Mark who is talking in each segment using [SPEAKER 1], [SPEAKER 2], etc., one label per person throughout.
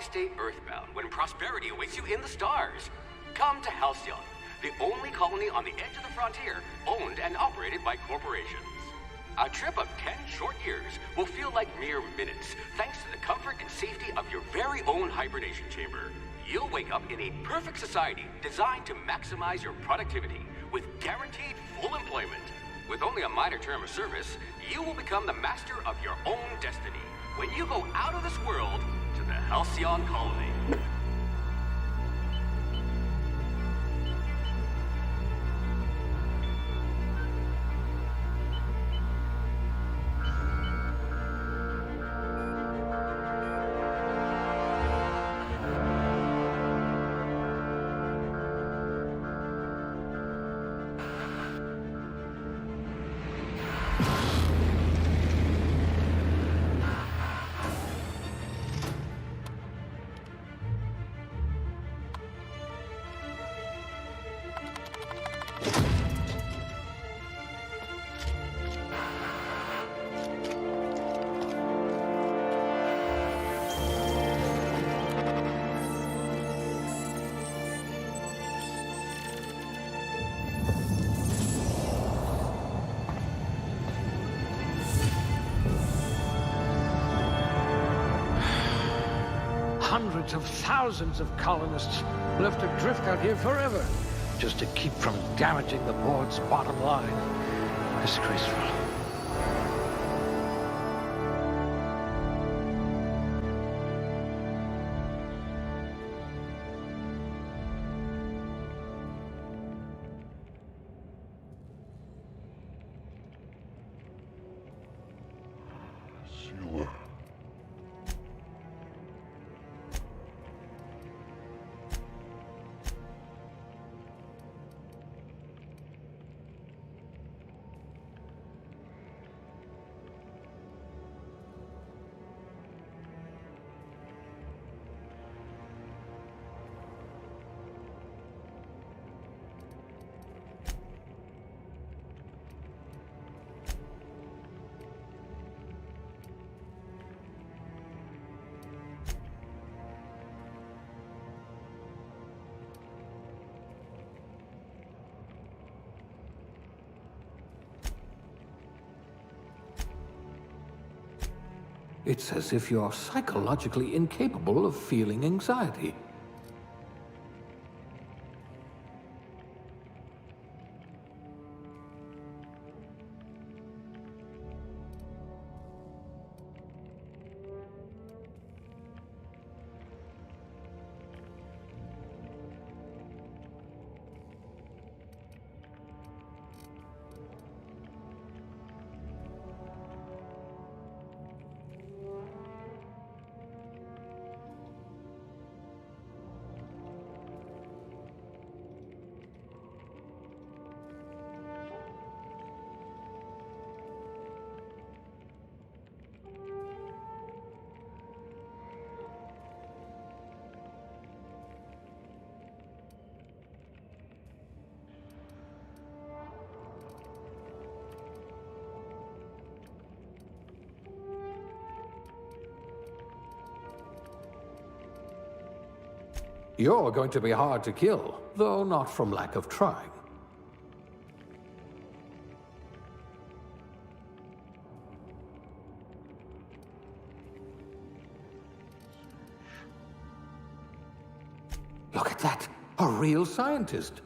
[SPEAKER 1] stay earthbound when prosperity awaits you in the stars? Come to Halcyon, the only colony on the edge of the frontier, owned and operated by corporations. A trip of 10 short years will feel like mere minutes, thanks to the comfort and safety of your very own hibernation chamber. You'll wake up in a perfect society designed to maximize your productivity with guaranteed full employment. With only a minor term of service, you will become the master of your own destiny when you go out of this world to the Halcyon colony.
[SPEAKER 2] Hundreds of thousands of colonists will have to drift out here forever just to keep from damaging the board's bottom line. Disgraceful. It's as if you're psychologically incapable of feeling anxiety. You're going to be hard to kill, though not from lack of trying. Look at that! A real scientist!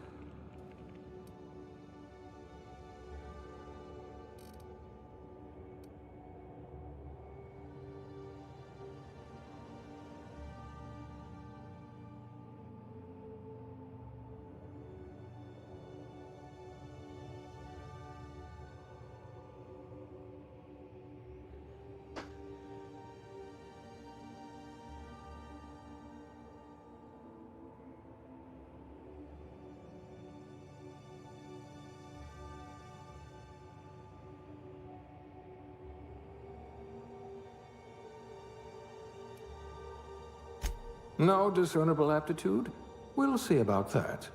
[SPEAKER 2] No discernible aptitude? We'll see about that.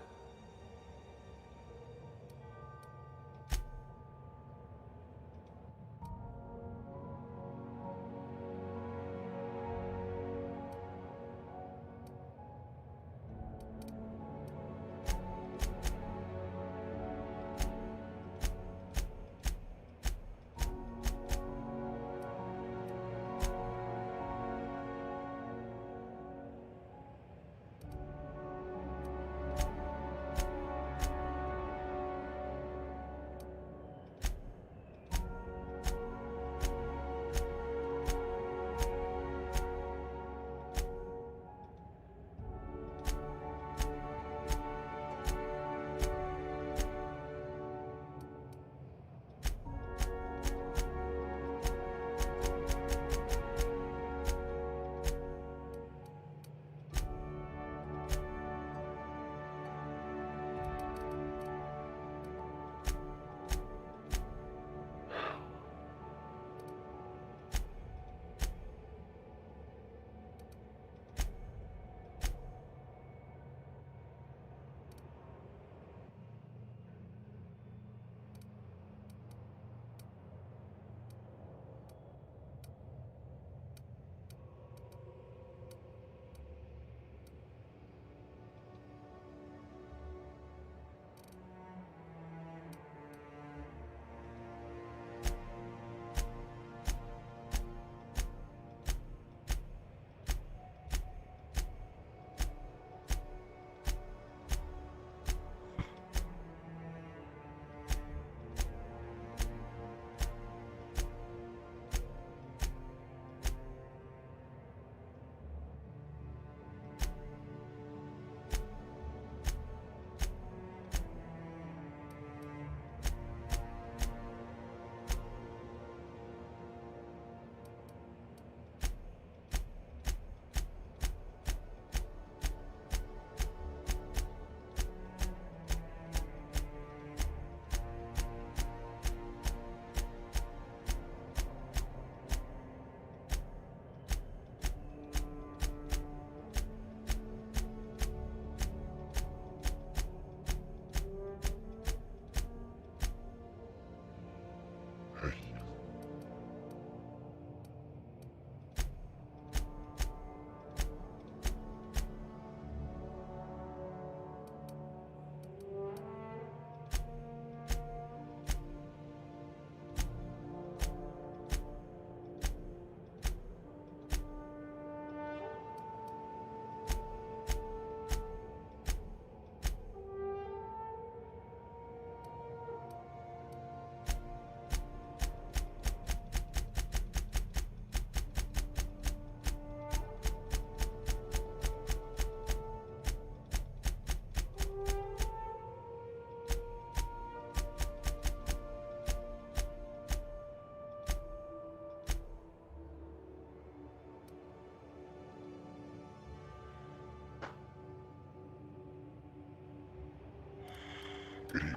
[SPEAKER 3] грим.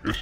[SPEAKER 3] Yes.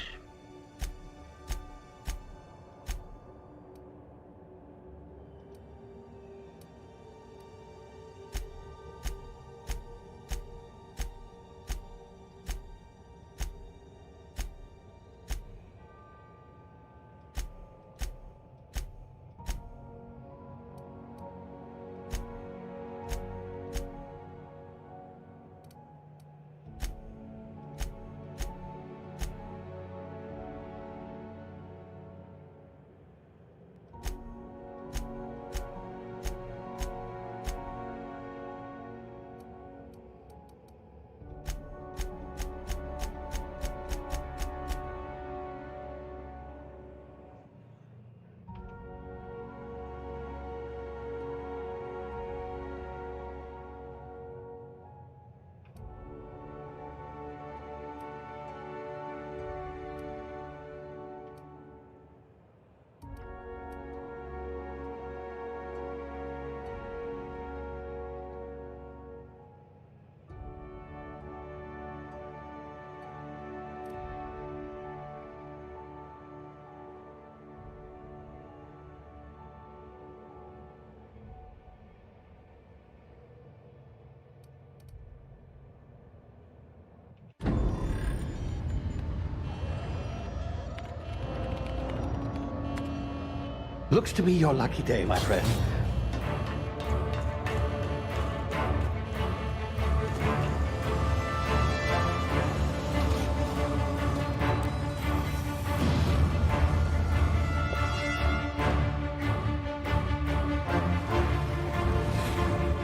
[SPEAKER 2] Looks to be your lucky day, my friend.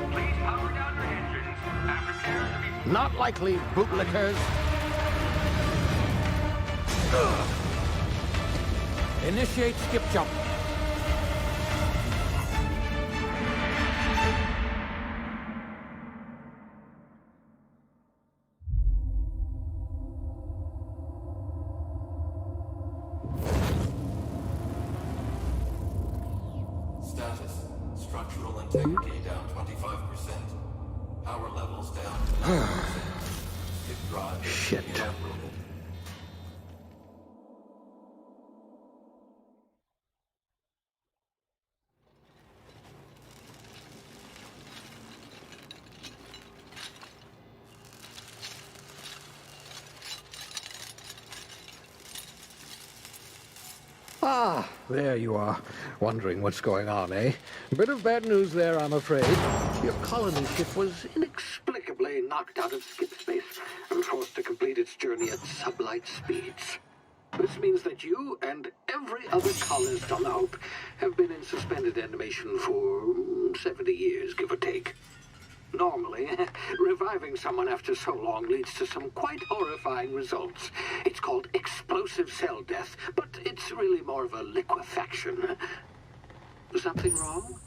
[SPEAKER 1] Please power down your engines and prepare to be...
[SPEAKER 2] Not likely, bootlickers. Initiate skip jump.
[SPEAKER 4] Status. Structural integrity down 25%. Power levels down to 90%. Skip drive.
[SPEAKER 2] Shit.
[SPEAKER 4] Evaporated.
[SPEAKER 2] Ah, there you are. Wondering what's going on, eh? A bit of bad news there, I'm afraid. Your colony ship was inexplicably knocked out of skip space and forced to complete its journey at sublight speeds. This means that you and every other colonist on the Hope have been in suspended animation for 70 years, give or take. Normally, reviving someone after so long leads to some quite horrifying results. It's called explosive cell death, but it's really more of a liquefaction. Something wrong?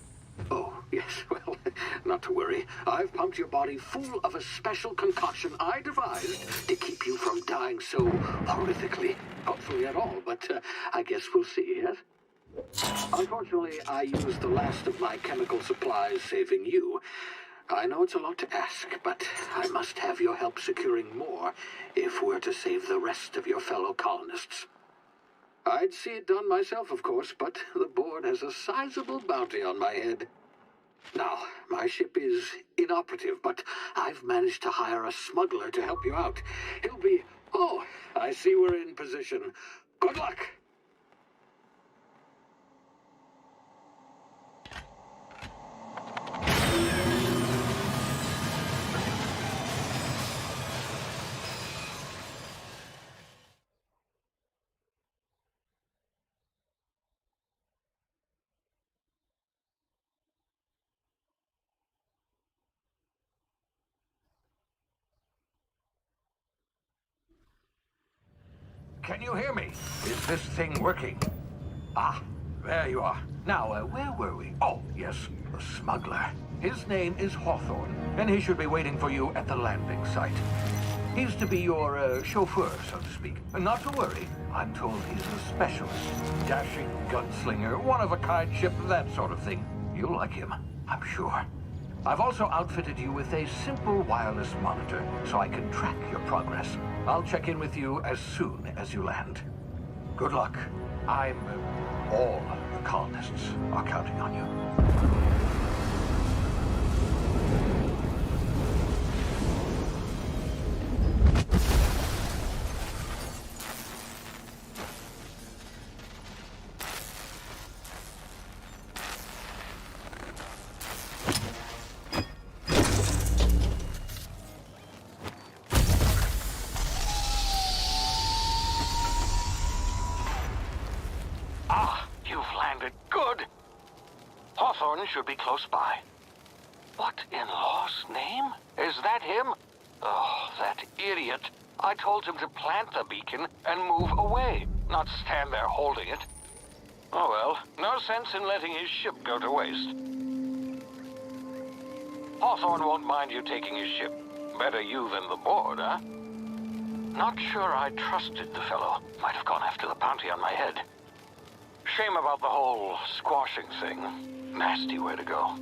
[SPEAKER 2] Oh, yes, well, not to worry. I've pumped your body full of a special concoction I devised to keep you from dying so horrifically. Hopefully at all, but I guess we'll see, yes? Unfortunately, I used the last of my chemical supplies saving you. I know it's a lot to ask, but I must have your help securing more if we're to save the rest of your fellow colonists. I'd see it done myself, of course, but the board has a sizable bounty on my head. Now, my ship is inoperative, but I've managed to hire a smuggler to help you out. He'll be... Oh, I see we're in position. Good luck! can you hear me? Is this thing working? Ah, there you are. Now, where were we? Oh, yes, the smuggler. His name is Hawthorne, and he should be waiting for you at the landing site. He's to be your chauffeur, so to speak. Not to worry. I'm told he's a specialist. Dashing gunslinger, one-of-a-kind ship, that sort of thing. You'll like him, I'm sure. I've also outfitted you with a simple wireless monitor, so I can track your progress. I'll check in with you as soon as you land. Good luck. All the colonists are counting on you.
[SPEAKER 3] Should be close by. What in law's name? Is that him? Oh, that idiot. I told him to plant the beacon and move away, not stand there holding it. Oh well, no sense in letting his ship go to waste. Hawthorne won't mind you taking his ship. Better you than the board, huh? Not sure I trusted the fellow. Might have gone after the bounty on my head. Shame about the whole squashing thing. Nasty way to go.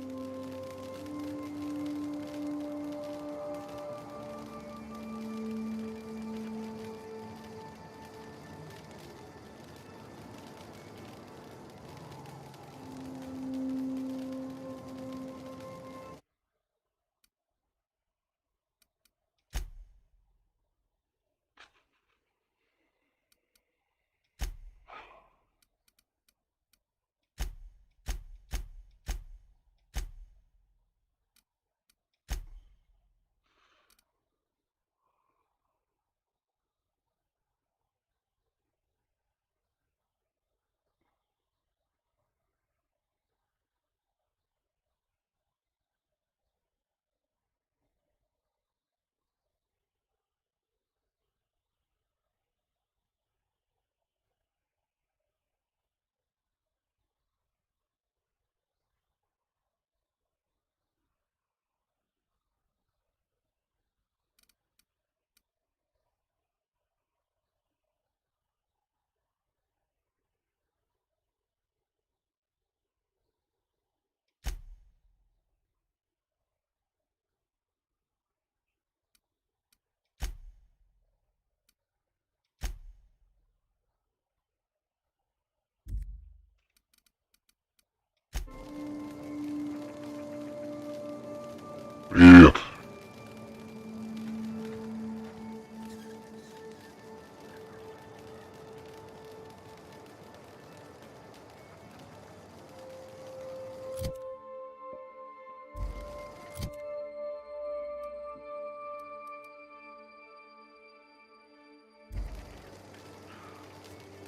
[SPEAKER 5] Привет.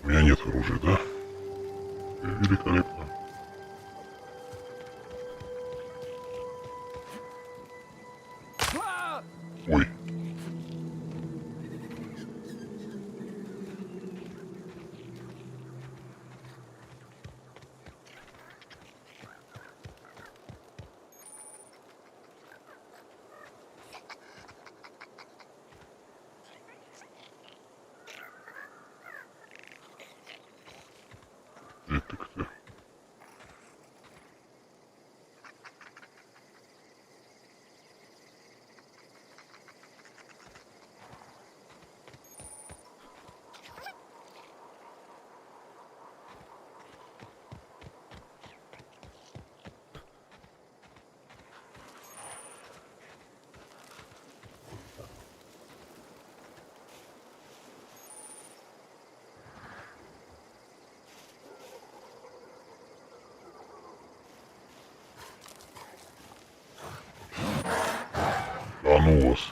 [SPEAKER 5] У меня нет оружия, да? Великолепно. Ой. Это кто? Да ну вас.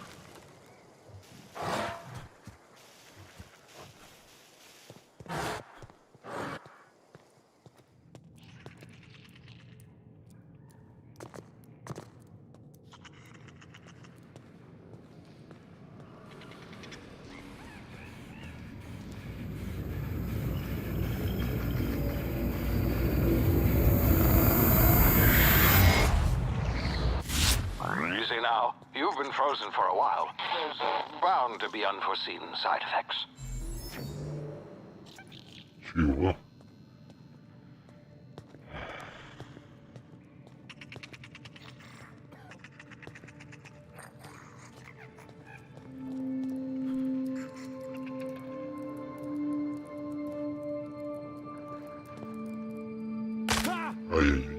[SPEAKER 3] now. You've been frozen for a while. There's bound to be unforeseen side effects.
[SPEAKER 5] Чего? Ай-яй-яй.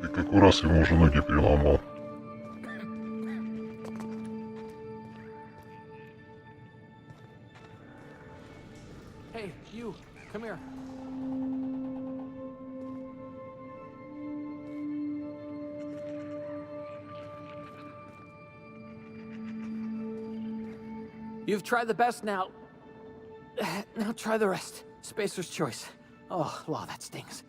[SPEAKER 5] Ты какой раз ему уже ноги переломал.
[SPEAKER 2] Hey, you, come here. You've tried the best now. Now try the rest. Spacer's choice. Oh, law, that stings.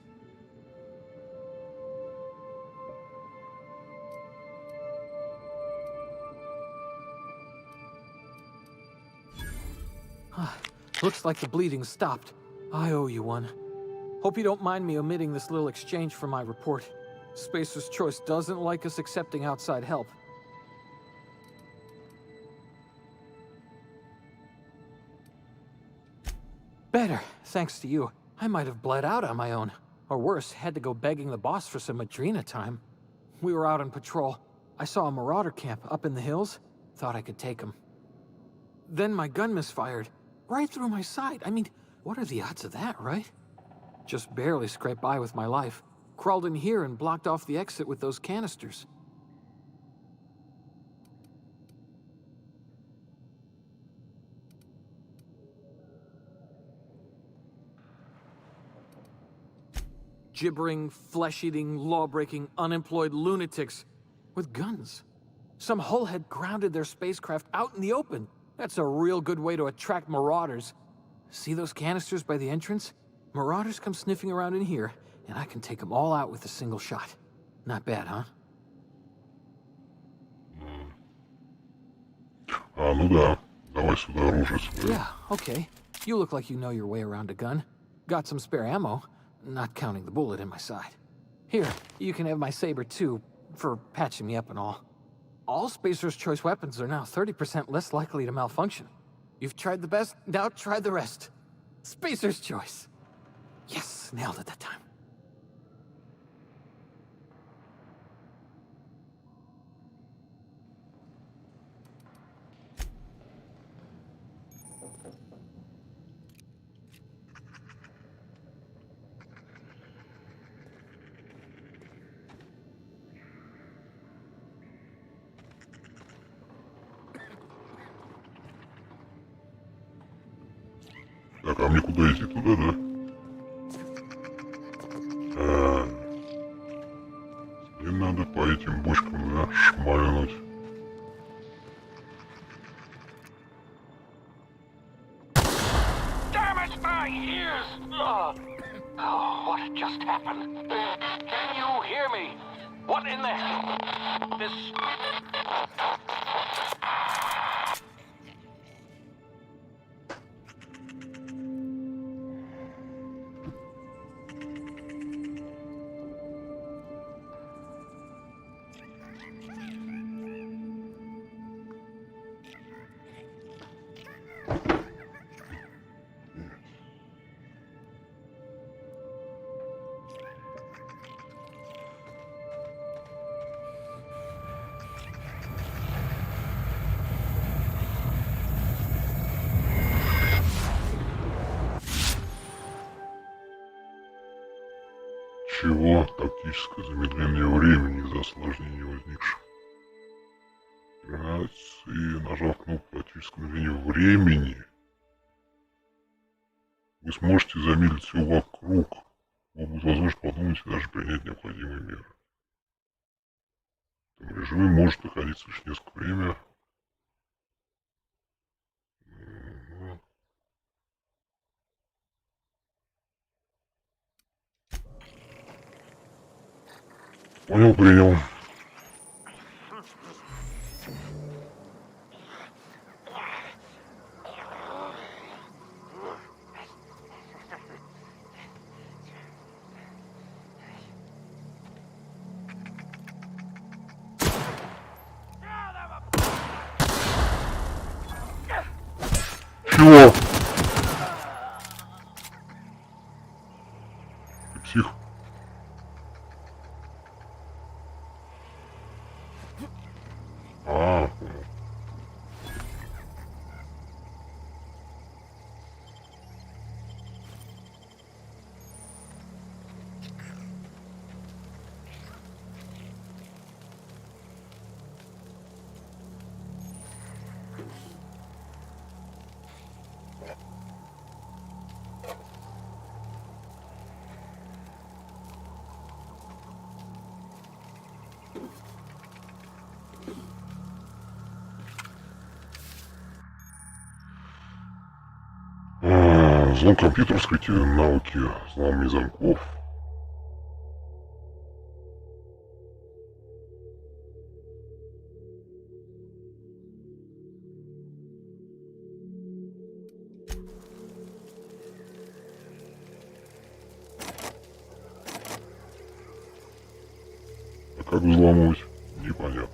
[SPEAKER 2] Looks like the bleeding stopped. I owe you one. Hope you don't mind me omitting this little exchange from my report. Spacer's choice doesn't like us accepting outside help. Better, thanks to you. I might have bled out on my own. Or worse, had to go begging the boss for some Adrena time. We were out on patrol. I saw a marauder camp up in the hills. Thought I could take him. Then my gun misfired. Right through my side. I mean, what are the odds of that, right? Just barely scraped by with my life. Crawled in here and blocked off the exit with those canisters. Gibbering, flesh-eating, law-breaking, unemployed lunatics with guns. Some hullhead grounded their spacecraft out in the open. That's a real good way to attract marauders. See those canisters by the entrance? Marauders come sniffing around in here, and I can take them all out with a single shot. Not bad, huh?
[SPEAKER 5] А, ну да. Давай сюда оружие свое.
[SPEAKER 2] Yeah, okay. You look like you know your way around a gun. Got some spare ammo, not counting the bullet in my side. Here, you can have my saber too, for patching me up and all. All Spacer's choice weapons are now 30% less likely to malfunction. You've tried the best, now try the rest. Spacer's choice. Yes, nailed it that time.
[SPEAKER 5] Так, а мне куда идти? Туда, да? А, мне надо по этим бочкам, да, шмальнуть.
[SPEAKER 3] Damn it, my ears! Oh, what just happened? Can you hear me? What in the... This...
[SPEAKER 5] Чего? Тактическое замедление времени из-за осложнений возникших. И нажав кнопку тактического замедления времени, вы сможете замедлить все вокруг. Вам будет возможность подумать и даже принять необходимые меры. В этом режиме может находиться лишь несколько времени. Понял, принял. Чего? Ты псих? А, понял. Знал компьютерской науки, знал замков. А как взломать? Непонятно.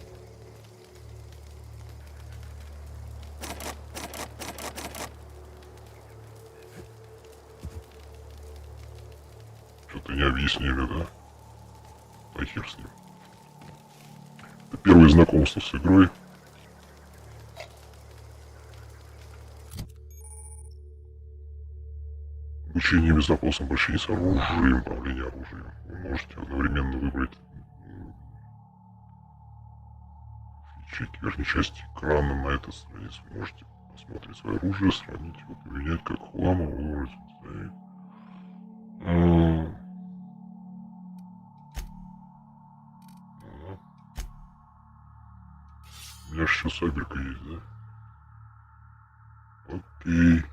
[SPEAKER 5] Что-то не объяснили, да? А хер с ним. Это первое знакомство с игрой. Обучение без запроса обращения с оружием, управление оружием. Вы можете одновременно выбрать фичи верхней части экрана на этой странице. Можете посмотреть свое оружие, сравнить его, поменять как хлама, выбрать. У меня же еще сабелька есть, да? Окей.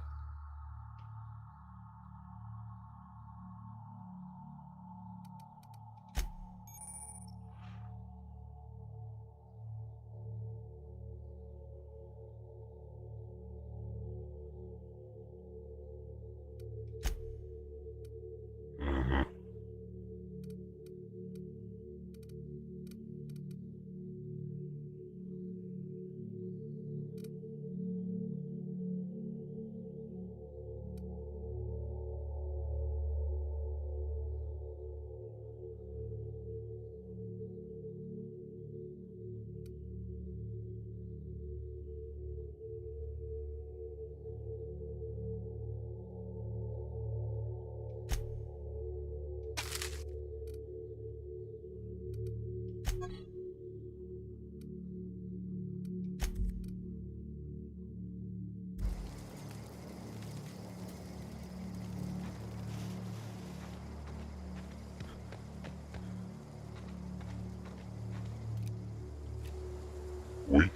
[SPEAKER 5] Ой.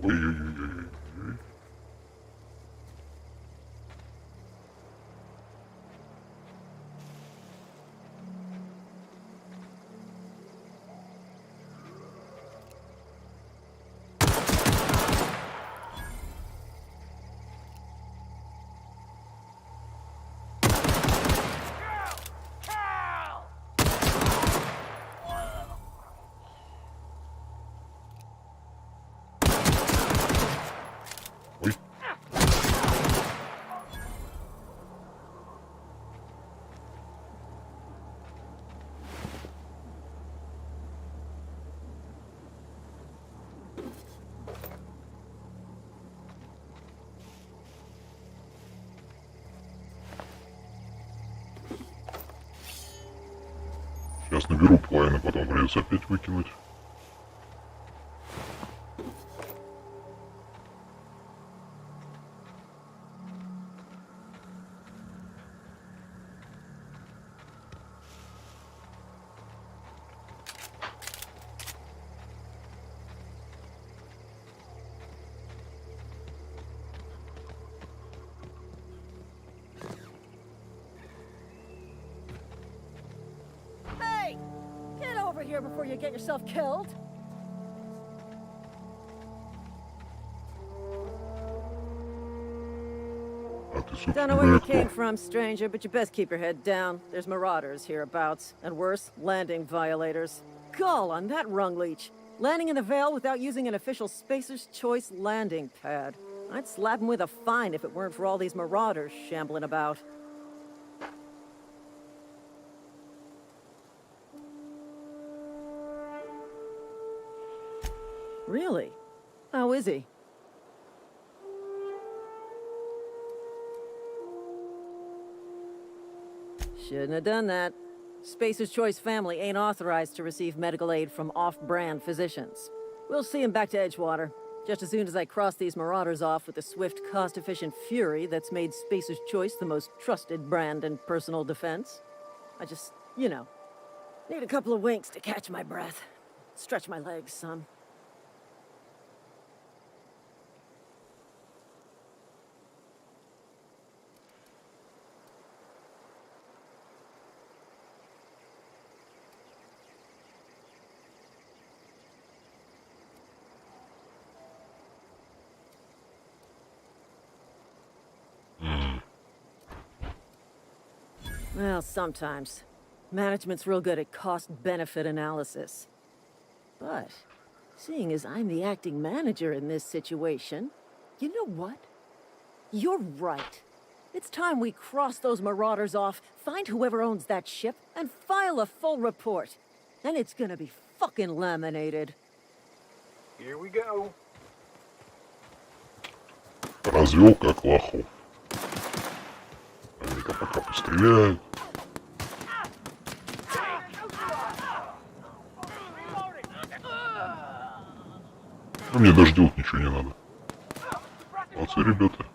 [SPEAKER 5] Ой-ой-ой-ой-ой. Сейчас наберу половину, потом придется опять выкинуть.
[SPEAKER 6] Here before you get yourself killed. Don't know where you came from, stranger, but you best keep your head down. There's marauders hereabouts, and worse, landing violators. Gall on that rung leech. Landing in the Vale without using an official Spacer's Choice landing pad. I'd slap him with a fine if it weren't for all these marauders shambling about. Really? How is he? Shouldn't have done that. Spacer's Choice family ain't authorized to receive medical aid from off-brand physicians. We'll see him back to Edgewater, just as soon as I cross these marauders off with the swift, cost-efficient fury that's made Spacer's Choice the most trusted brand in personal defense. I just, you know, need a couple of winks to catch my breath. Stretch my legs, son. Well, sometimes. Management's real good at cost-benefit analysis. But, seeing as I'm the acting manager in this situation, you know what? You're right. It's time we cross those marauders off, find whoever owns that ship, and file a full report. And it's gonna be fucking laminated.
[SPEAKER 2] Here we go.
[SPEAKER 5] Развел как лохов. Они-то пока постреляют. А мне даже делать ничего не надо. Молодцы, ребята.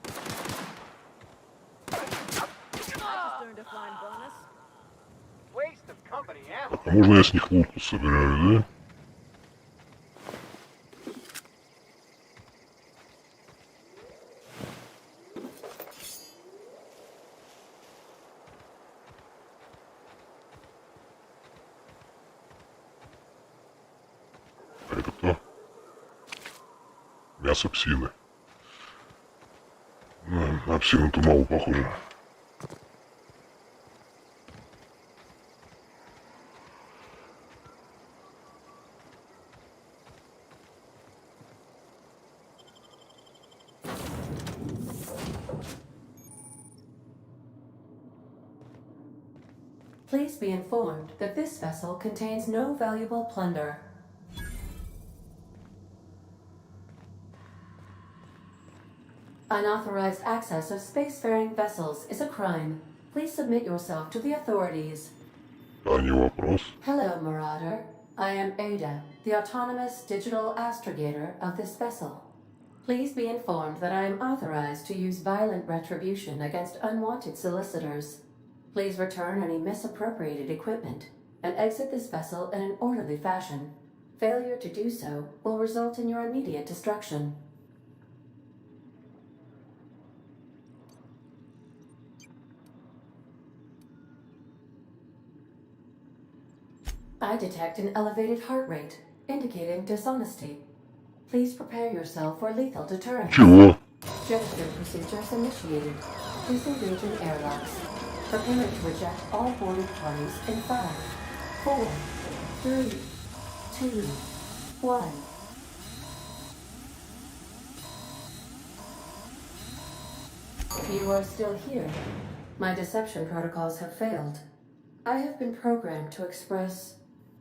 [SPEAKER 5] Так, а можно я с них лутку собираю, да? А это кто? Мясо псины. На псину-то мало похоже.
[SPEAKER 7] Please be informed that this vessel contains no valuable plunder. Unauthorized access of spacefaring vessels is a crime. Please submit yourself to the authorities.
[SPEAKER 5] А не вопрос.
[SPEAKER 7] Hello, Marauder. I am Ada, the autonomous digital astrogator of this vessel. Please be informed that I am authorized to use violent retribution against unwanted solicitors. Please return any misappropriated equipment and exit this vessel in an orderly fashion. Failure to do so will result in your immediate destruction. I detect an elevated heart rate, indicating dishonesty. Please prepare yourself for lethal deterrence.
[SPEAKER 5] Чего?
[SPEAKER 7] Gesture procedures initiated. Disengage in airlocks. Prepare to eject all boarded parties in 5, 4, 3, 2, 1. You are still here. My deception protocols have failed. I have been programmed to express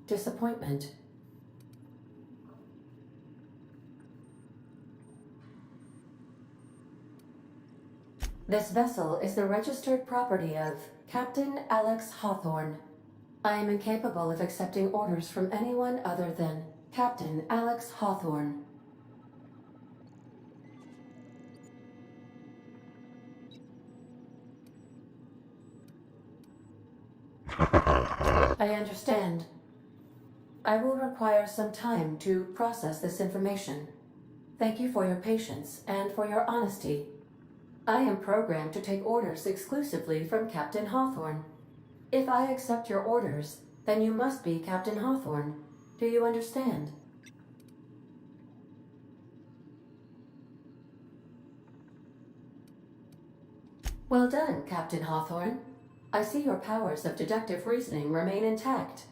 [SPEAKER 7] disappointment. This vessel is the registered property of Captain Alex Hawthorne. I am incapable of accepting orders from anyone other than Captain Alex Hawthorne. I understand. I will require some time to process this information. Thank you for your patience and for your honesty. I am programmed to take orders exclusively from Captain Hawthorne. If I accept your orders, then you must be Captain Hawthorne. Do you understand? Well done, Captain Hawthorne. I see your powers of deductive reasoning remain intact.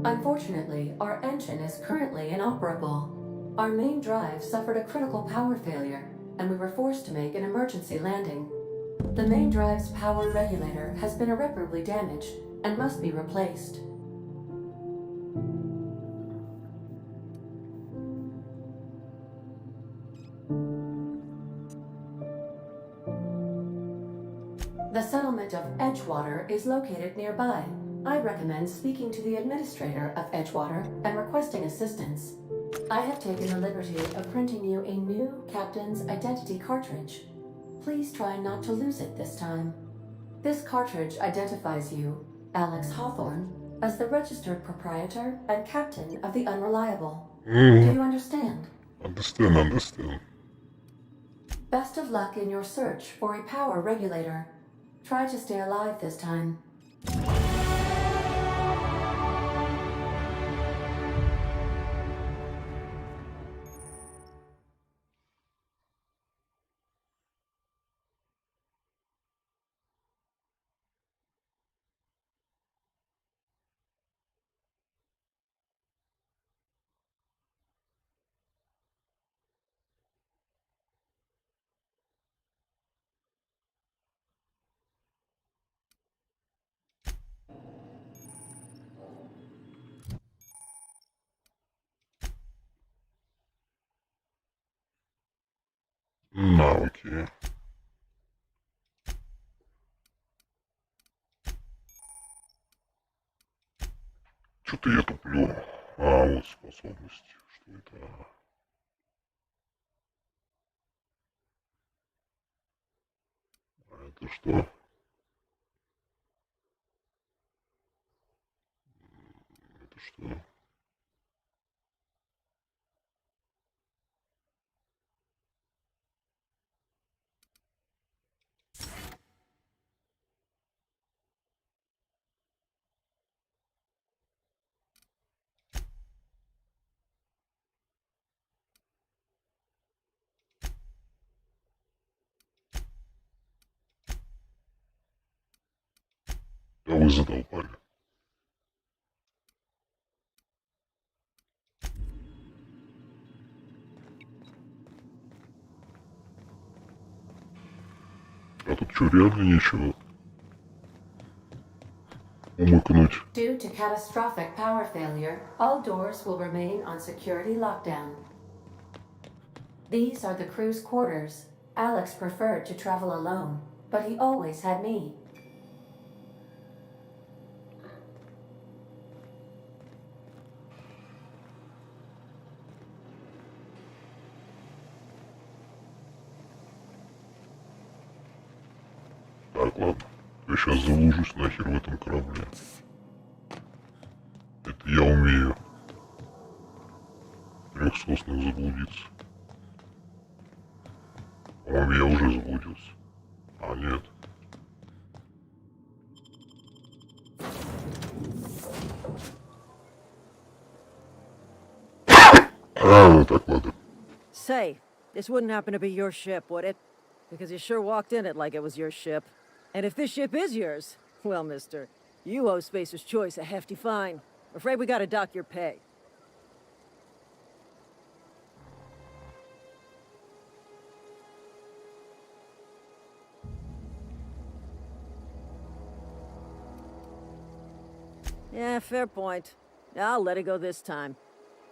[SPEAKER 7] Unfortunately, our engine is currently inoperable. Our main drive suffered a critical power failure, and we were forced to make an emergency landing. The main drive's power regulator has been irreparably damaged and must be replaced. The settlement of Edgewater is located nearby. I recommend speaking to the administrator of Edgewater and requesting assistance. I have taken the liberty of printing you a new captain's identity cartridge. Please try not to lose it this time. This cartridge identifies you, Alex Hawthorne, as the registered proprietor and captain of the Unreliable. Do you understand?
[SPEAKER 5] Understand.
[SPEAKER 7] Best of luck in your search for a power regulator. Try to stay alive this time.
[SPEAKER 5] Навыки. Что-то я туплю. Вот способности. Что это? А это что? Это что? Да вы задолбали. А тут что, реально нечего умыкнуть?
[SPEAKER 7] Due to catastrophic power failure, all doors will remain on security lockdown. These are the crew's quarters. Alex preferred to travel alone, but he always had me.
[SPEAKER 5] Так, ладно. Я сейчас заблужусь нахер в этом корабле. Это я умею. В 3 соснах заблудиться. По-моему, я уже заблудился. А, нет. Так, ладно.
[SPEAKER 6] Say, this wouldn't happen to be your ship, would it? Because you sure walked in it like it was your ship. And if this ship is yours, well, mister, you owe Spacer's Choice a hefty fine. Afraid we gotta dock your pay. Yeah, fair point. I'll let it go this time.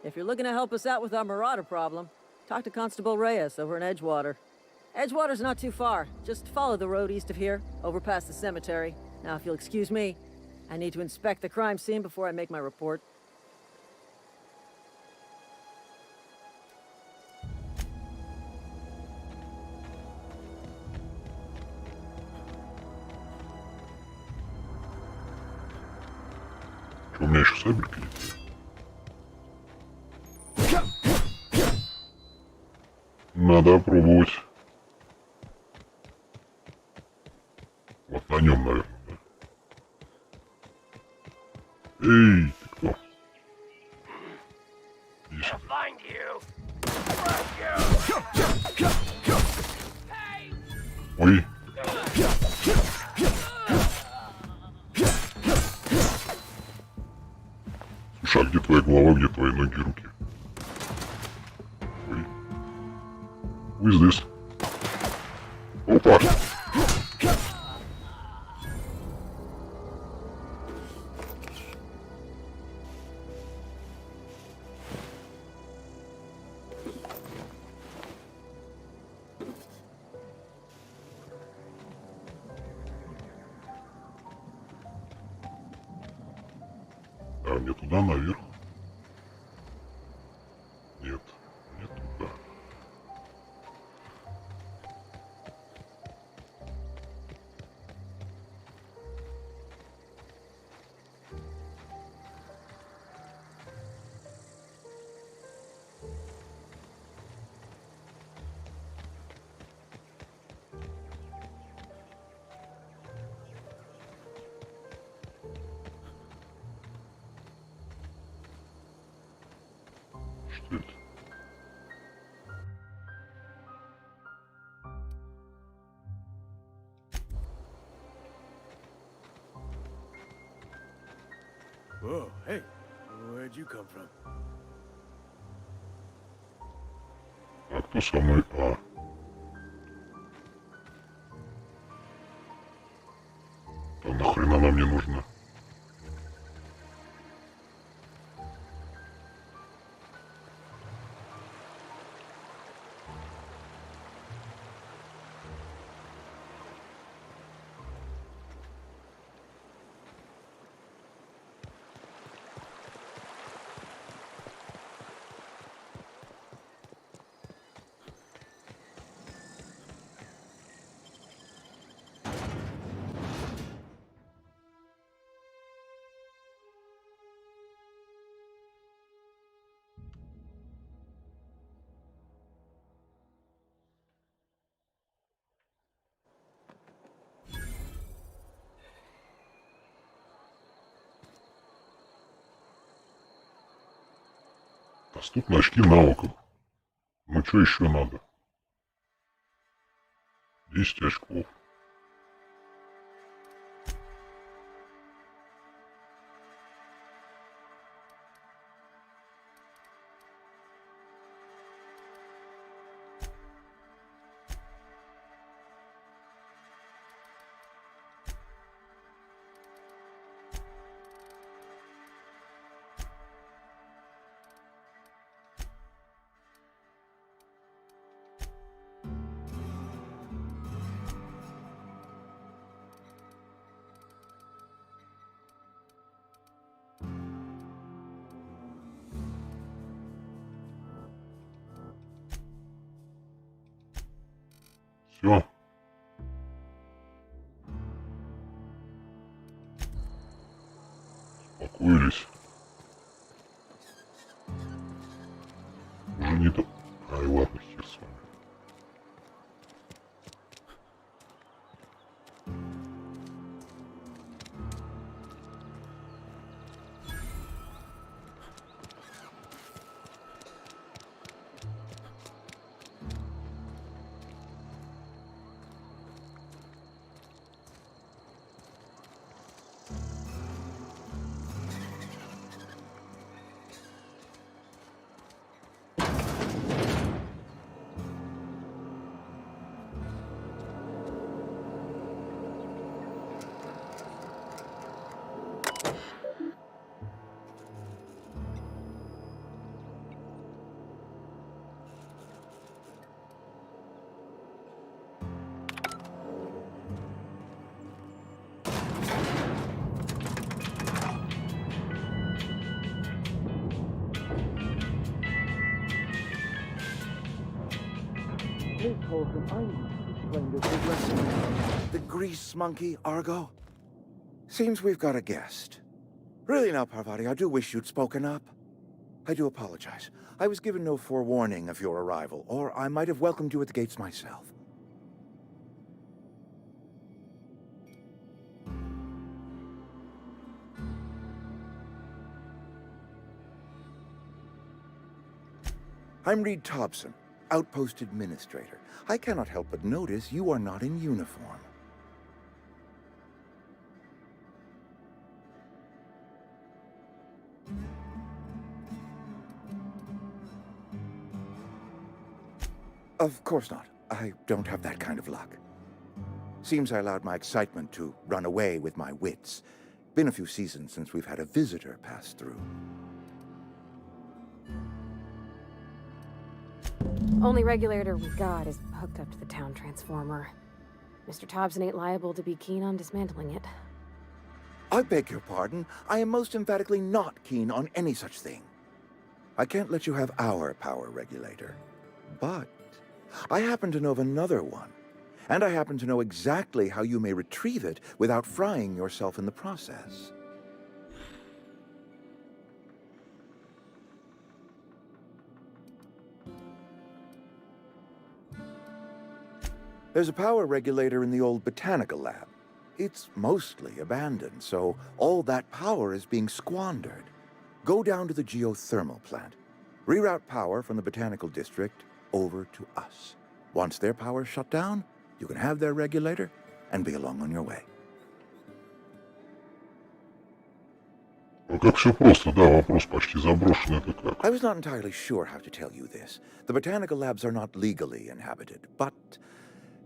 [SPEAKER 6] If you're looking to help us out with our marauder problem, talk to Constable Reyes over in Edgewater. Edgewater's not too far. Just follow the road east of here, over past the cemetery. Now, if you'll excuse me, I need to inspect the crime scene before I make my report.
[SPEAKER 5] Что, у меня еще сабелька есть? Надо опробовать. Вот на нем, наверное, да? Эй, ты кто? Иди сюда. Ой. is this? Опа! А мне туда наверх? Нет, не туда. Что это?
[SPEAKER 8] Whoa, hey, where'd you come from?
[SPEAKER 5] А кто со мной? А. А нахрена она мне нужна? Доступны очки навыков. Ну что еще надо? 10 очков. Все. Успокоились. Уже не то. Ай, ладно, хер с вами.
[SPEAKER 9] The grease monkey, Argo? Seems we've got a guest. Really now, Parvati, I do wish you'd spoken up. I do apologize. I was given no forewarning of your arrival, or I might have welcomed you at the gates myself. I'm Reed Thompson, Outpost Administrator. I cannot help but notice you are not in uniform. Of course not. I don't have that kind of luck. Seems I allowed my excitement to run away with my wits. Been a few seasons since we've had a visitor pass through.
[SPEAKER 10] Only regulator we got is hooked up to the town transformer. Mr. Thompson ain't liable to be keen on dismantling it.
[SPEAKER 9] I beg your pardon. I am most emphatically not keen on any such thing. I can't let you have our power regulator. But I happen to know of another one. And I happen to know exactly how you may retrieve it without frying yourself in the process. There's a power regulator in the old botanical lab. It's mostly abandoned, so all that power is being squandered. Go down to the geothermal plant. Reroute power from the botanical district over to us. Once their power's shut down, you can have their regulator and be along on your way.
[SPEAKER 5] Как все просто, да, вопрос почти заброшенный, это как?
[SPEAKER 9] I was not entirely sure how to tell you this. The botanical labs are not legally inhabited, but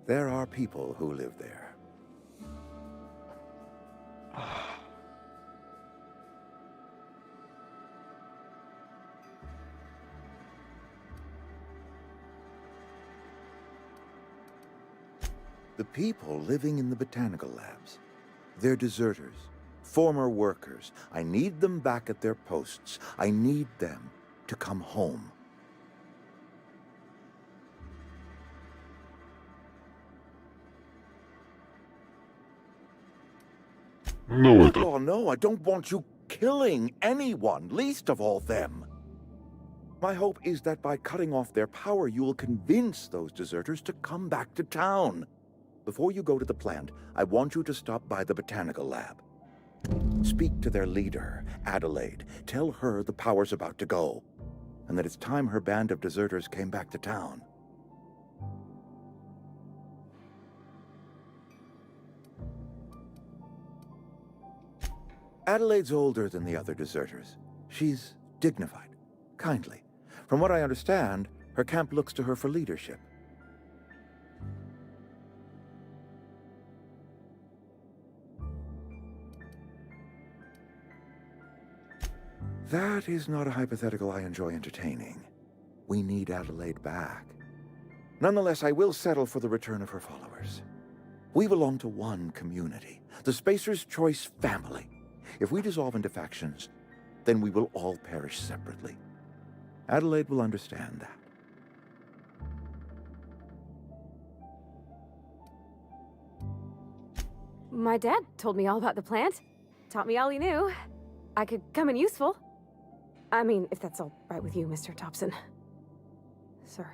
[SPEAKER 9] there are people who live there. The people living in the botanical labs. They're deserters, former workers. I need them back at their posts. I need them to come home.
[SPEAKER 5] Ну, это...
[SPEAKER 9] Oh, no, I don't want you killing anyone, least of all them. My hope is that by cutting off their power, you will convince those deserters to come back to town. Before you go to the plant, I want you to stop by the botanical lab. Speak to their leader, Adelaide. Tell her the power's about to go, and that it's time her band of deserters came back to town. Adelaide's older than the other deserters. She's dignified, kindly. From what I understand, her camp looks to her for leadership. That is not a hypothetical I enjoy entertaining. We need Adelaide back. Nonetheless, I will settle for the return of her followers. We belong to one community, the Spacer's Choice family. If we dissolve into factions, then we will all perish separately. Adelaide will understand that.
[SPEAKER 10] My dad told me all about the plant. Taught me all he knew. I could come in useful. I mean, if that's all right with you, Mr. Thompson. Sir.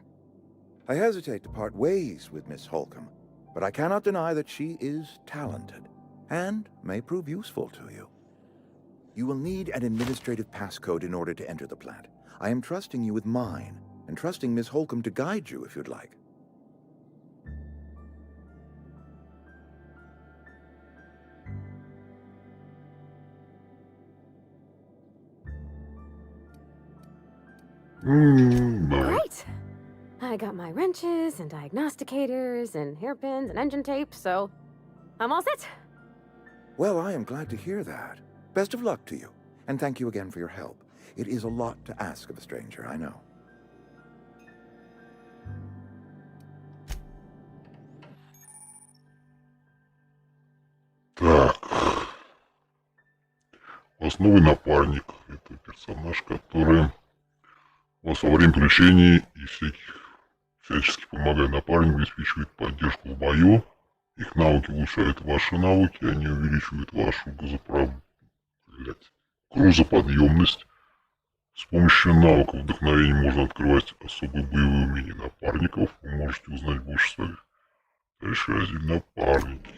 [SPEAKER 9] I hesitate to part ways with Miss Holcomb, but I cannot deny that she is talented and may prove useful to you. You will need an administrative passcode in order to enter the plant. I am trusting you with mine, and trusting Miss Holcomb to guide you if you'd like.
[SPEAKER 10] Great! I got my wrenches and diagnosticators and hairpins and engine tape, so I'm all set.
[SPEAKER 9] Well, I am glad to hear that. Best of luck to you, and thank you again for your help. It is a lot to ask of a stranger, I know.
[SPEAKER 5] Так. У вас новый напарник. Это персонаж, который вас во время приключений и всячески помогая напарнику, обеспечивает поддержку в бою. Их навыки улучшают ваши навыки, они увеличивают вашу грузоподъемность. С помощью навыков вдохновения можно открывать особые боевые умения напарников. Вы можете узнать больше своих товарищей напарники.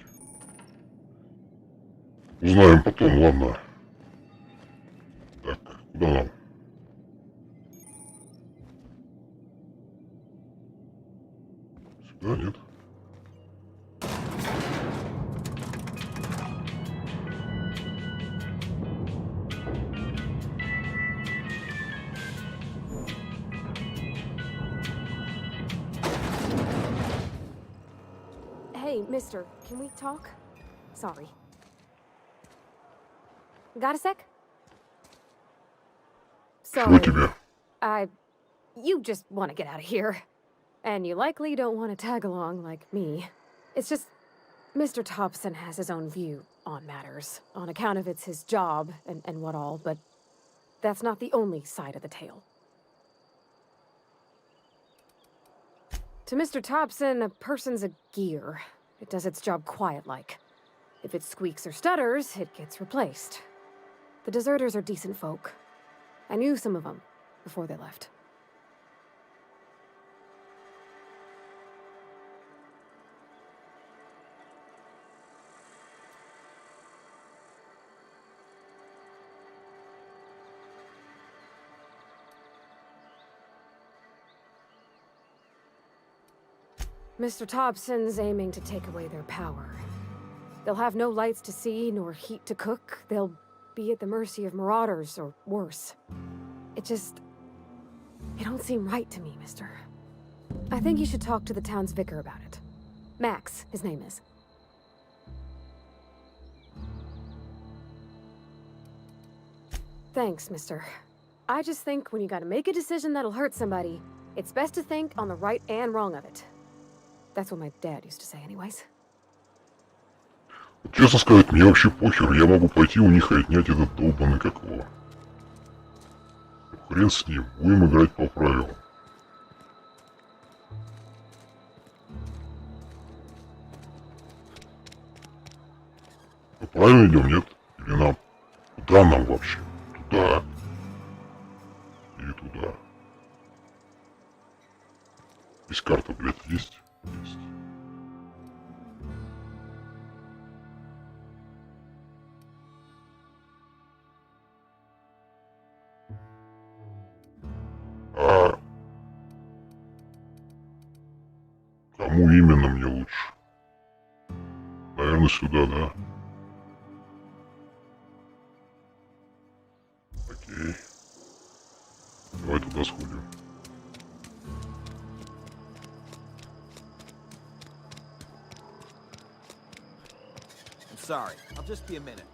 [SPEAKER 5] Узнаем потом, ладно. Так, куда нам? Сюда нет.
[SPEAKER 10] Hey, mister, can we talk? Sorry. Got a sec?
[SPEAKER 5] Чего тебе?
[SPEAKER 10] You just want to get out of here. And you likely don't want to tag along like me. It's just, Mr. Thompson has his own view on matters, on account of it's his job and what all, but that's not the only side of the tale. To Mr. Thompson, a person's a gear. It does its job quiet-like. If it squeaks or stutters, it gets replaced. The deserters are decent folk. I knew some of them before they left. Mr. Thompson's aiming to take away their power. They'll have no lights to see, nor heat to cook. They'll be at the mercy of marauders, or worse. It don't seem right to me, mister. I think you should talk to the town's vicar about it. Max, his name is. Thanks, mister. I just think when you gotta make a decision that'll hurt somebody, it's best to think on the right and wrong of it. That's what my dad used to say anyways.
[SPEAKER 5] Честно сказать, мне вообще похер. Я могу пойти у них и отнять этот долбанный как его. Хрен с ним. Будем играть по правилам. Мы правильно идем, нет? Или нам? Куда нам вообще? Туда. Или туда. Здесь карта, блядь, есть? Есть. А кому именно мне лучше? Наверное, сюда, да? Окей. Давай туда сходим.
[SPEAKER 8] Sorry, I'll just be a minute.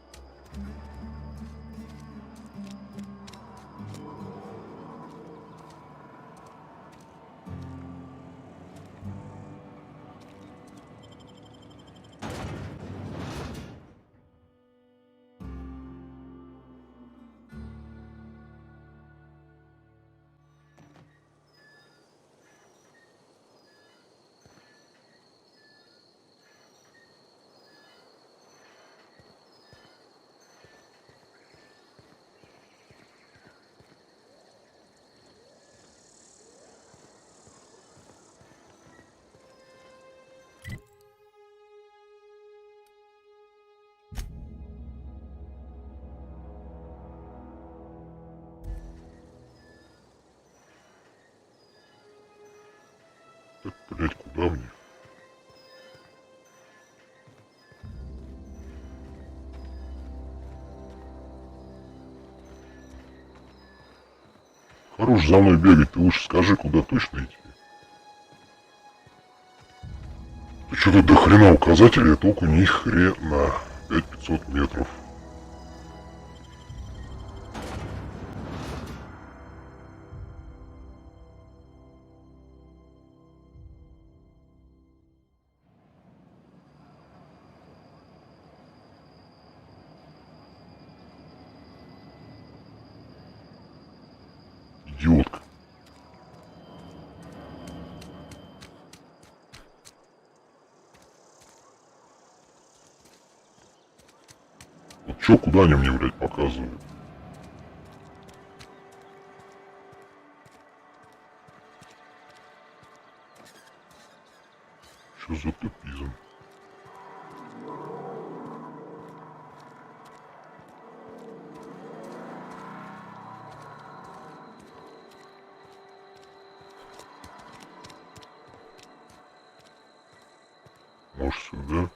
[SPEAKER 5] Так, блядь, куда мне? Хорош за мной бегать, ты лучше скажи, куда точно идти. Ты что-то до хрена указателей, а толку ни хрена. 500 метров. Идиотка. Вот чё, куда они мне, блядь, показывают? Чё за тупизм? Может, сюда?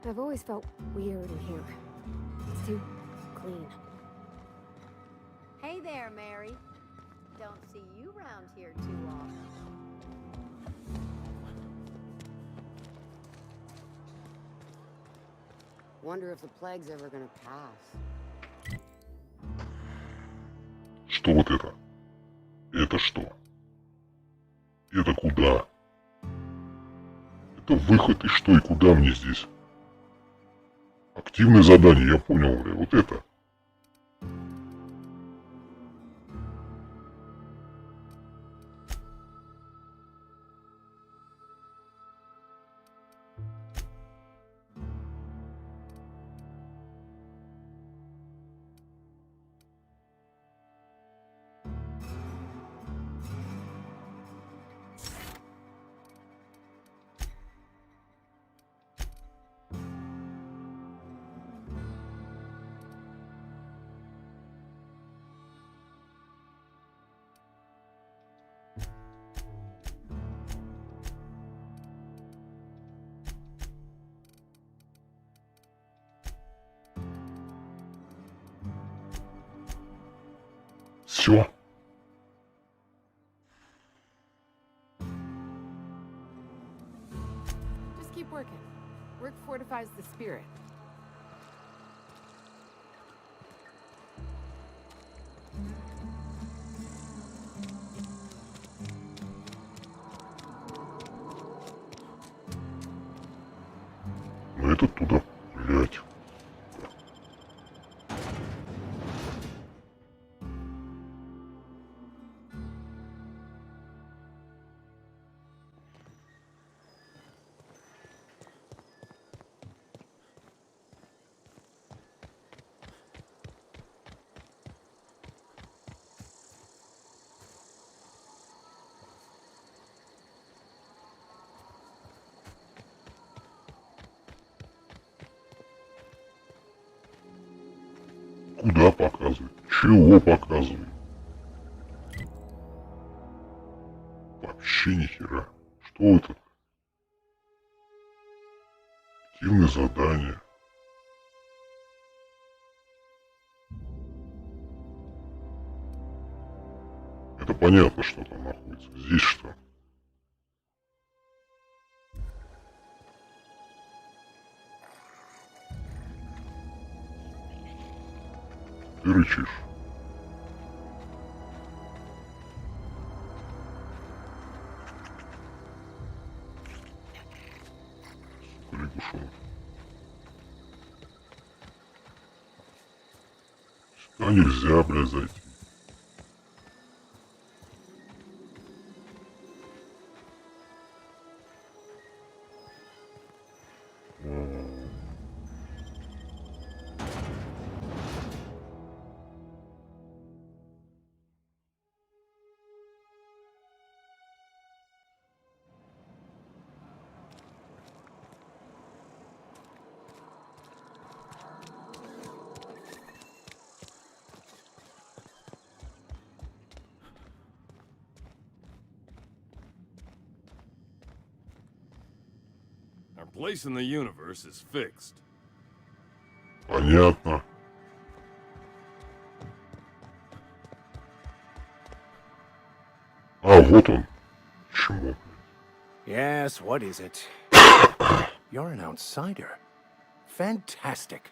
[SPEAKER 10] I've always felt weird in here. It's too clean.
[SPEAKER 11] Hey there, Mary. Don't see you around here too often.
[SPEAKER 12] Wonder if the plague's ever gonna pass.
[SPEAKER 5] Что вот это? Это что? Это куда? Это выход и что и куда мне здесь? Активное задание, я понял, бля, вот это. Все.
[SPEAKER 10] Just keep working. Work fortifies the spirit.
[SPEAKER 5] Ну это туда, блять. Куда показывает? Чего показывает? Вообще ни хера. Что это? Активное задание. Это понятно, что там находится. Здесь что? Ты рычишь. Лягушонок. Сюда нельзя, блядь, зайти.
[SPEAKER 8] Our place in the universe is fixed.
[SPEAKER 5] Понятно. А, вот он. Чмо.
[SPEAKER 8] Yes, what is it? You're an outsider. Fantastic.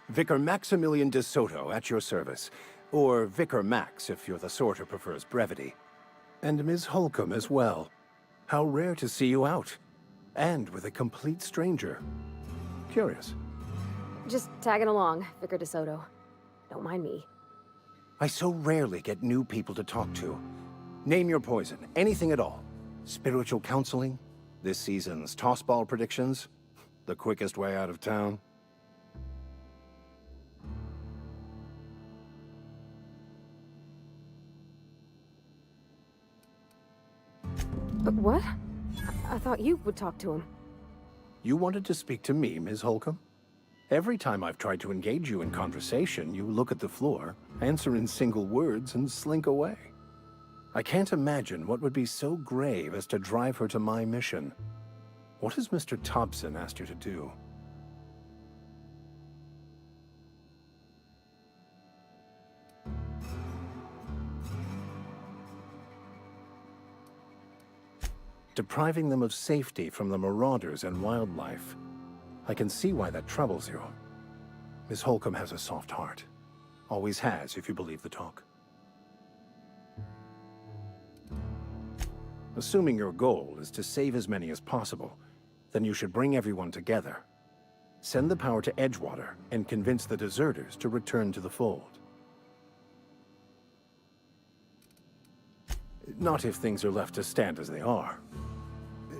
[SPEAKER 8] Vicar Maximilian de Soto at your service. Or Vicar Max if you're the sort who prefers brevity. And Ms. Holcomb as well. How rare to see you out. And with a complete stranger. Curious.
[SPEAKER 10] Just tagging along, Vicar DeSoto. Don't mind me.
[SPEAKER 8] I so rarely get new people to talk to. Name your poison, anything at all. Spiritual counseling? This season's tossball predictions? The quickest way out of town?
[SPEAKER 10] But what? I thought you would talk to him.
[SPEAKER 8] You wanted to speak to me, Ms. Holcomb? Every time I've tried to engage you in conversation, you look at the floor, answer in single words, and slink away. I can't imagine what would be so grave as to drive her to my mission. What has Mr. Thompson asked you to do? Depriving them of safety from the marauders and wildlife. I can see why that troubles you. Miss Holcomb has a soft heart. Always has, if you believe the talk. Assuming your goal is to save as many as possible, then you should bring everyone together. Send the power to Edgewater and convince the deserters to return to the fold. Not if things are left to stand as they are.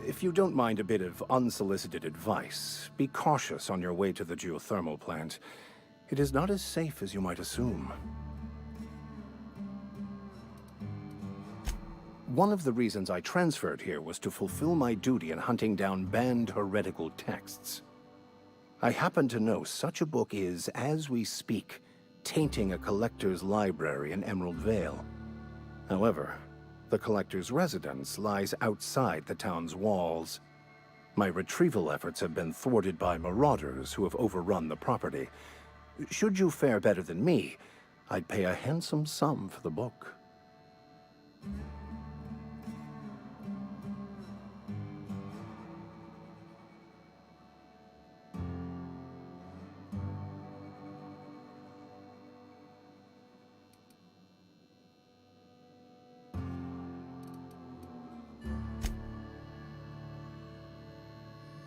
[SPEAKER 8] If you don't mind a bit of unsolicited advice, be cautious on your way to the geothermal plant. It is not as safe as you might assume. One of the reasons I transferred here was to fulfill my duty in hunting down banned heretical texts. I happen to know such a book is, as we speak, tainting a collector's library in Emerald Vale. However, the collector's residence lies outside the town's walls. My retrieval efforts have been thwarted by marauders who have overrun the property. Should you fare better than me, I'd pay a handsome sum for the book.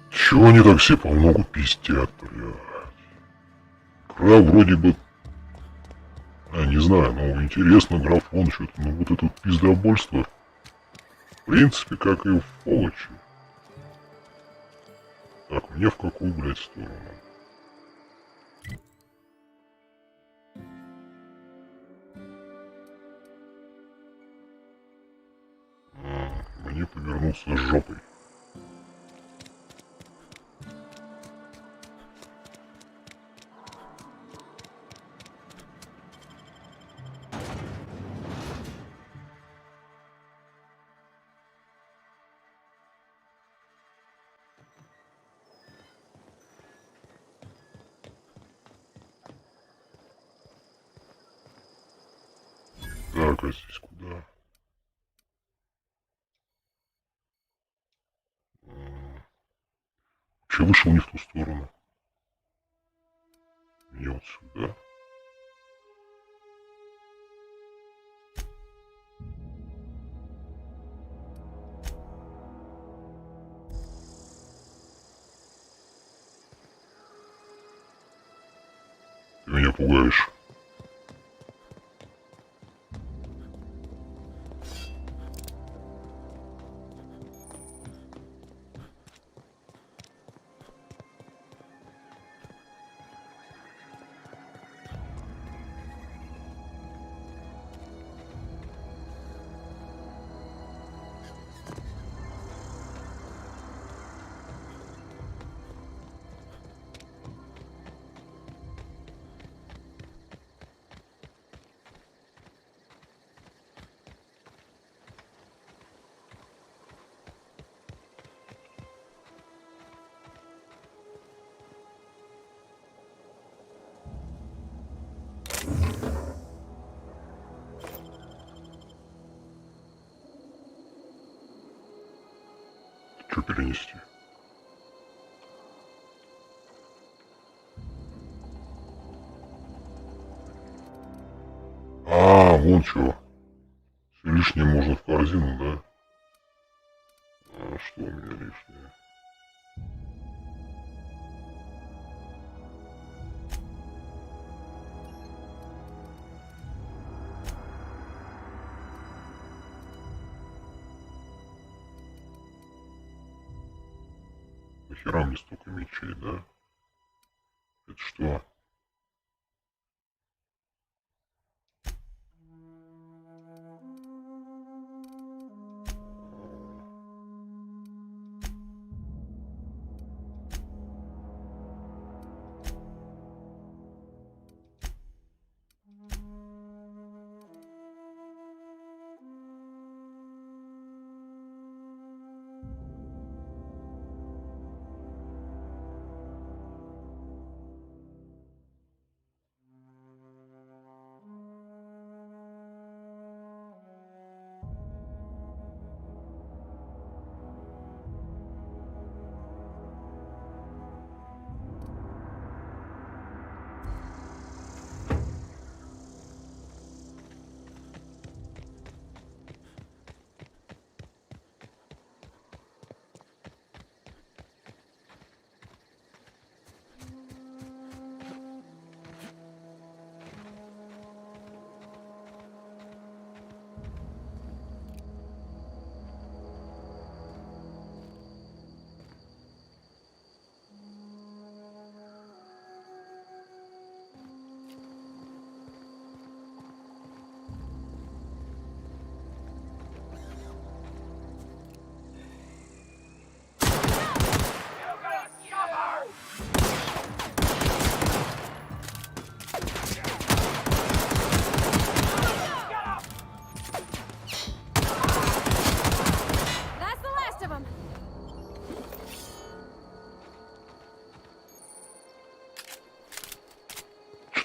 [SPEAKER 5] Чего они так все по многу пиздят, блядь? Игра вроде бы... не знаю, ну интересно, графон что-то, но вот это вот пиздобольство, в принципе, как и в фолыче. Так, мне в какую, блядь, сторону? Мне повернулся с жопой. Так, а здесь куда? Че вышел не в ту сторону? Мне вот сюда. Ты меня пугаешь. Что перенести? Вон что. Все лишнее можно в корзину, да? А что у меня лишнее? Нахера мне столько мечей, да? Это что?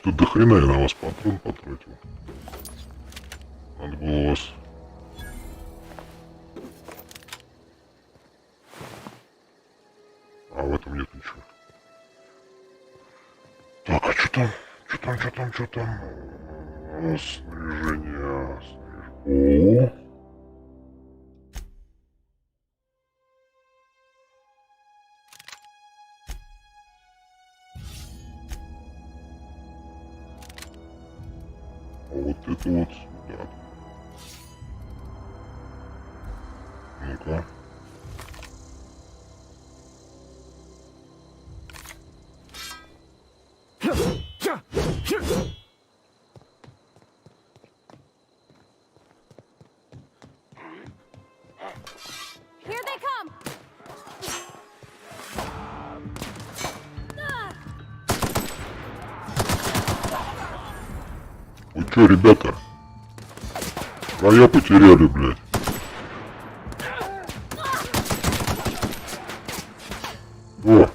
[SPEAKER 5] Что до хрена я на вас патрон потратил. Надо было вас... А в этом нет ничего. Так, а что там? Что там? Снаряжение. О! Вот это вот, да. Ну-ка.
[SPEAKER 11] Here they come!
[SPEAKER 5] Вы чё, ребята? Края потеряли, блядь. О!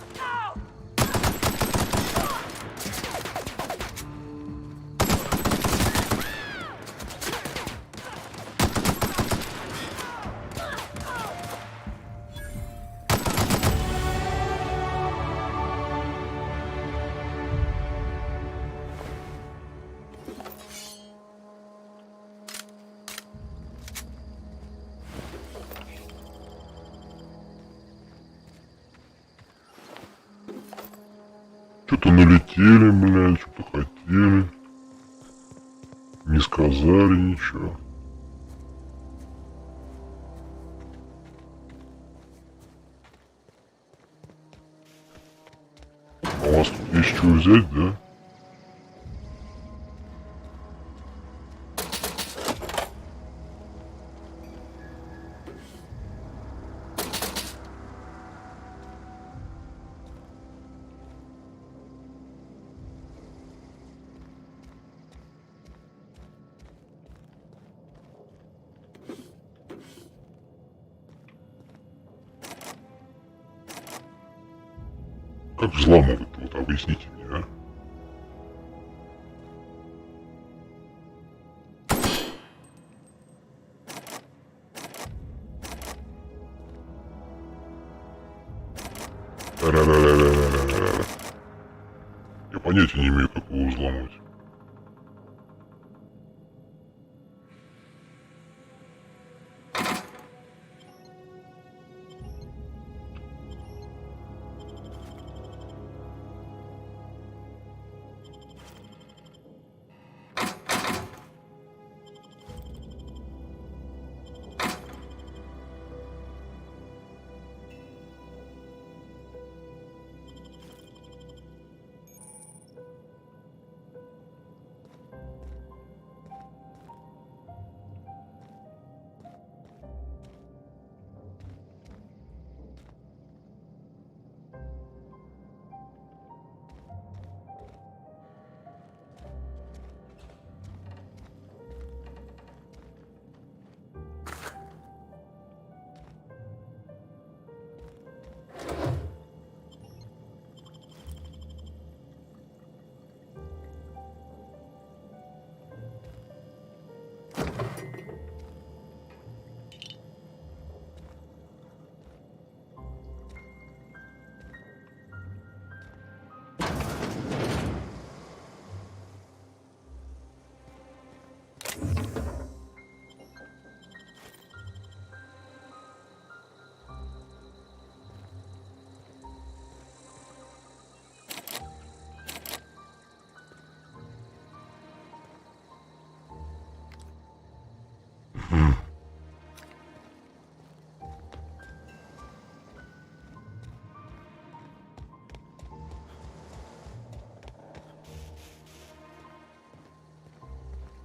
[SPEAKER 5] Что-то налетели, блядь, что-то хотели. Не сказали ничего. А у вас тут есть что взять, да? Как взламывать-то? Вот объясните мне, а? Я понятия не имею, как его взломать.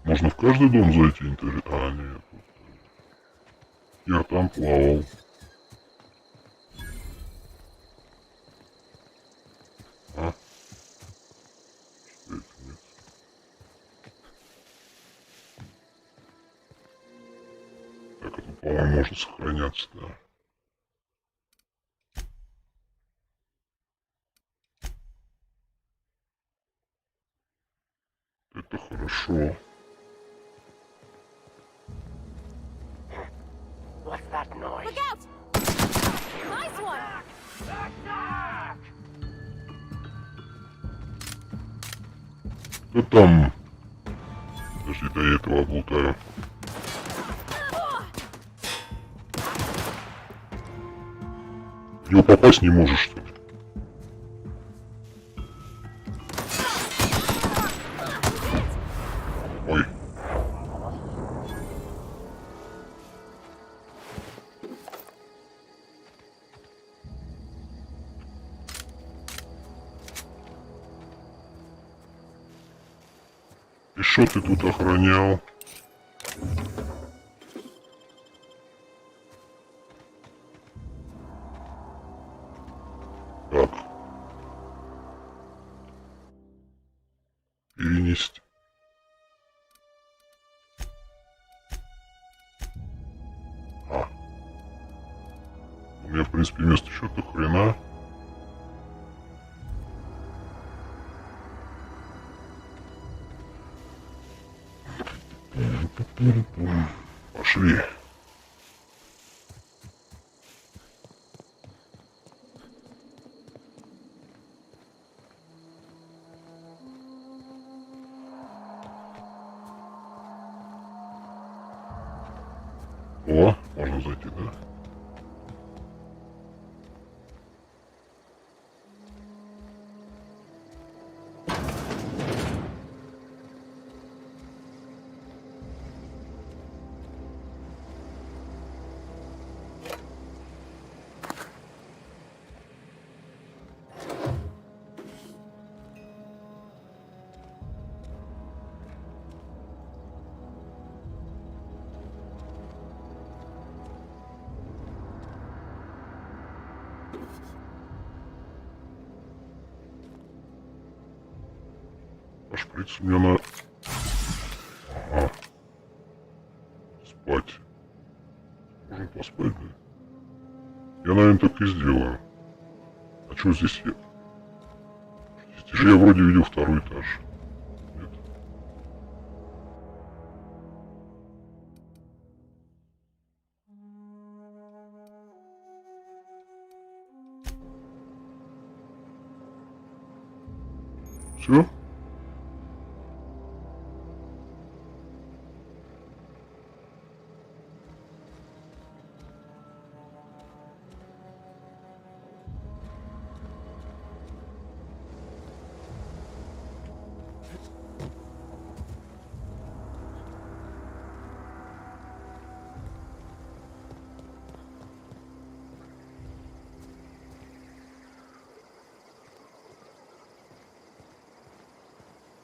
[SPEAKER 5] Можно в каждый дом зайти, интересно? А, нет. Я там плавал. А? Что это? Нет. Так, это, по-моему, может сохраняться, да. Это хорошо.
[SPEAKER 3] What's that noise?
[SPEAKER 11] Look out! Nice one!
[SPEAKER 5] Кто там? Подожди, до этого облутаю. В него попасть не можешь, что ли? Ой. И что ты тут охранял? Так. Перенести. У меня, в принципе, вместо счета хрена. Пошли. О, можно зайти, да? Шприц мне на... Ага. Спать. Можно поспать, да? Я, наверное, так и сделаю. А что здесь я? Здесь же я вроде видел второй этаж. Нет? Все?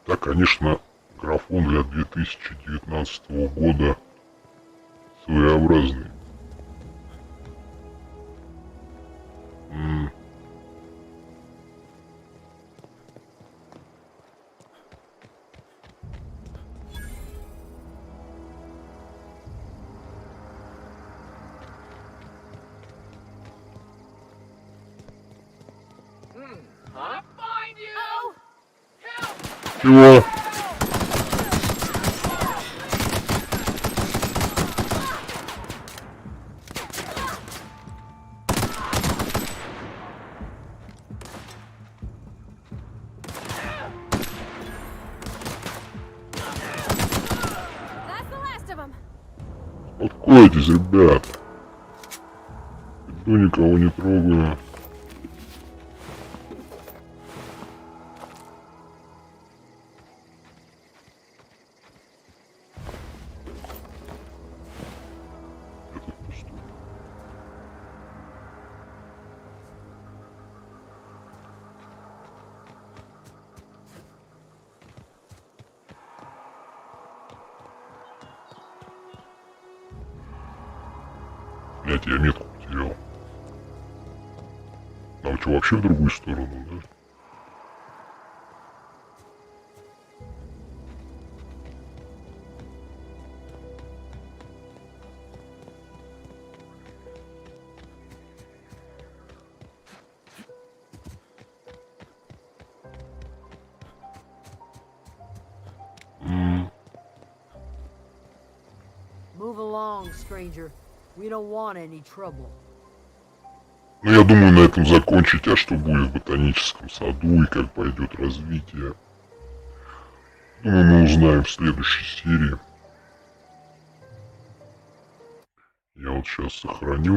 [SPEAKER 5] Да, конечно, графон для 2019 года своеобразный. Чего? Успокойтесь, ребят. Иду, никого не трогаю. Блять, я метку потерял. Нам что, вообще в другую сторону, да?
[SPEAKER 13] Move along, stranger. We don't want any trouble.
[SPEAKER 5] Ну, я думаю, на этом закончить. А что будет в ботаническом саду и как пойдет развитие, думаю, мы узнаем в следующей серии. Я вот сейчас сохраню.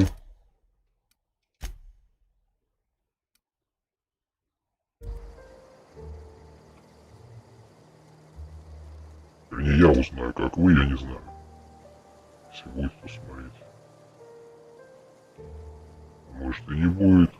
[SPEAKER 5] Вернее, я узнаю, как вы, я не знаю. Если будет, то смотреть. Может и не будет.